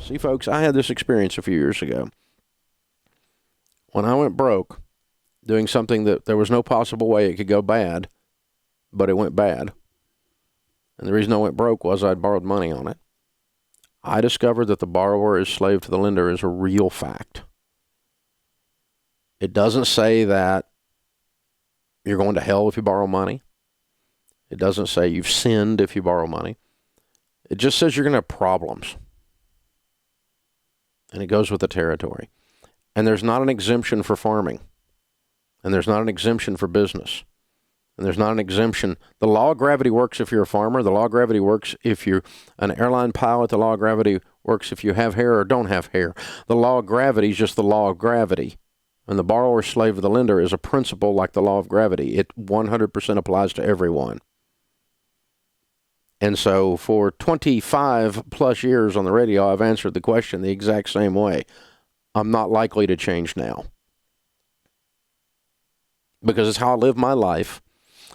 See, folks, I had this experience a few years ago. When I went broke, doing something that there was no possible way it could go bad, but it went bad. And the reason I went broke was I'd borrowed money on it. I discovered that the borrower is slave to the lender is a real fact. It doesn't say that you're going to hell if you borrow money. It doesn't say you've sinned if you borrow money. It just says you're going to have problems. And it goes with the territory. And there's not an exemption for farming. And there's not an exemption for business. And there's not an exemption. The law of gravity works if you're a farmer. The law of gravity works if you're an airline pilot. The law of gravity works if you have hair or don't have hair. The law of gravity is just the law of gravity. And the borrower slave of the lender is a principle like the law of gravity. It 100% applies to everyone. And so for 25 plus years on the radio, I've answered the question the exact same way. I'm not likely to change now. Because it's how I live my life.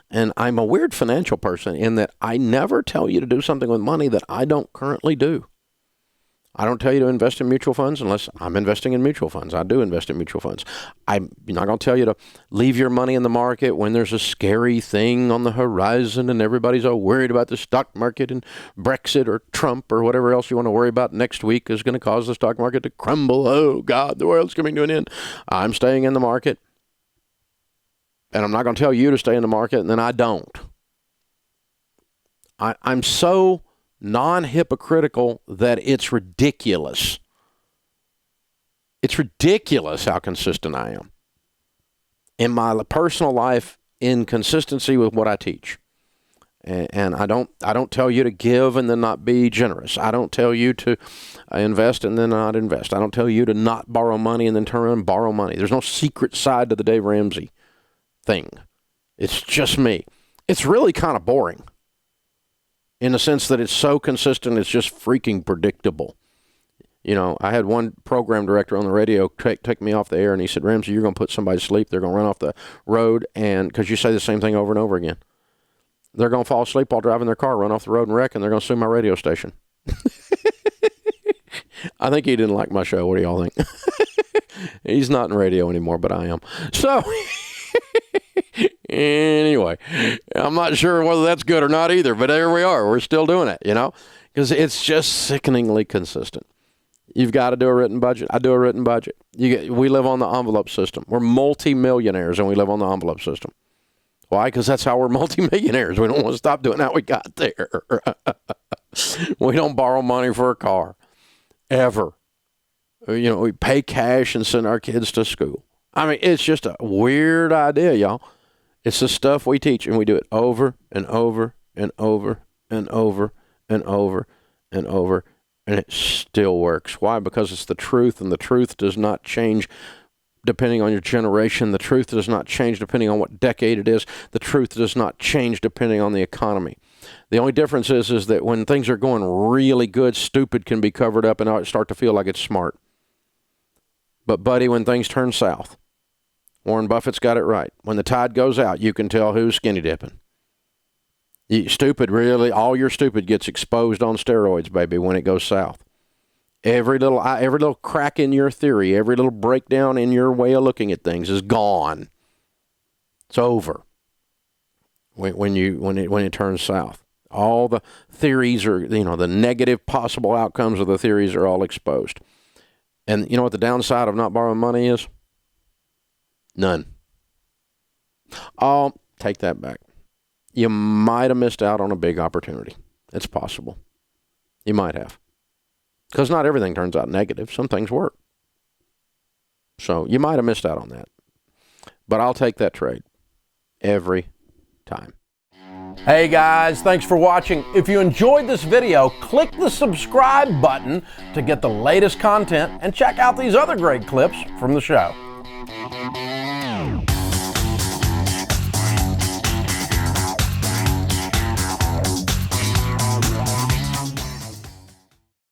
And I'm a weird financial person in that I never tell you to do something with money that I don't currently do. I don't tell you to invest in mutual funds unless I'm investing in mutual funds. I do invest in mutual funds. I'm not going to tell you to leave your money in the market when there's a scary thing on the horizon and everybody's all worried about the stock market and Brexit or Trump or whatever else you want to worry about next week is going to cause the stock market to crumble. Oh, God, the world's coming to an end. I'm staying in the market. And I'm not going to tell you to stay in the market, and then I don't. I'm so non-hypocritical that it's ridiculous. It's ridiculous how consistent I am. In my personal life, in consistency with what I teach. And I don't tell you to give and then not be generous. I don't tell you to invest and then not invest. I don't tell you to not borrow money and then turn around and borrow money. There's no secret side to the Dave Ramsey thing. It's just me. It's really kind of boring in the sense that it's so consistent, it's just freaking predictable. You know, I had one program director on the radio take me off the air, and he said, Ramsey, you're going to put somebody to sleep. They're going to run off the road, and because you say the same thing over and over again. They're going to fall asleep while driving their car, run off the road and wreck, and they're going to sue my radio station. I think he didn't like my show. What do y'all think? He's not in radio anymore, but I am. So... Anyway, I'm not sure whether that's good or not either, but there we are. We're still doing it, you know, because it's just sickeningly consistent. You've got to do a written budget. I do a written budget. We live on the envelope system. We're multi-millionaires and we live on the envelope system. Why? Because that's how we're multi-millionaires. We don't want to stop doing how we got there. We don't borrow money for a car, ever. You know, we pay cash and send our kids to school. I mean, it's just a weird idea, y'all. It's the stuff we teach, and we do it over and over and over and over and over and over, and it still works. Why? Because it's the truth, and the truth does not change depending on your generation. The truth does not change depending on what decade it is. The truth does not change depending on the economy. The only difference is that when things are going really good, stupid can be covered up, and I start to feel like it's smart. But, buddy, when things turn south, Warren Buffett's got it right. When the tide goes out, you can tell who's skinny dipping. Stupid, really, all your stupid gets exposed on steroids, baby, when it goes south. Every little crack in your theory, every little breakdown in your way of looking at things is gone. It's over. When it turns south, all the theories are, you know, the negative possible outcomes of the theories are all exposed. And you know what the downside of not borrowing money is? None. I'll take that back. You might have missed out on a big opportunity. It's possible. You might have. Because not everything turns out negative. Some things work. So you might have missed out on that. But I'll take that trade every time. Hey guys, thanks for watching. If you enjoyed this video, click the subscribe button to get the latest content and check out these other great clips from the show.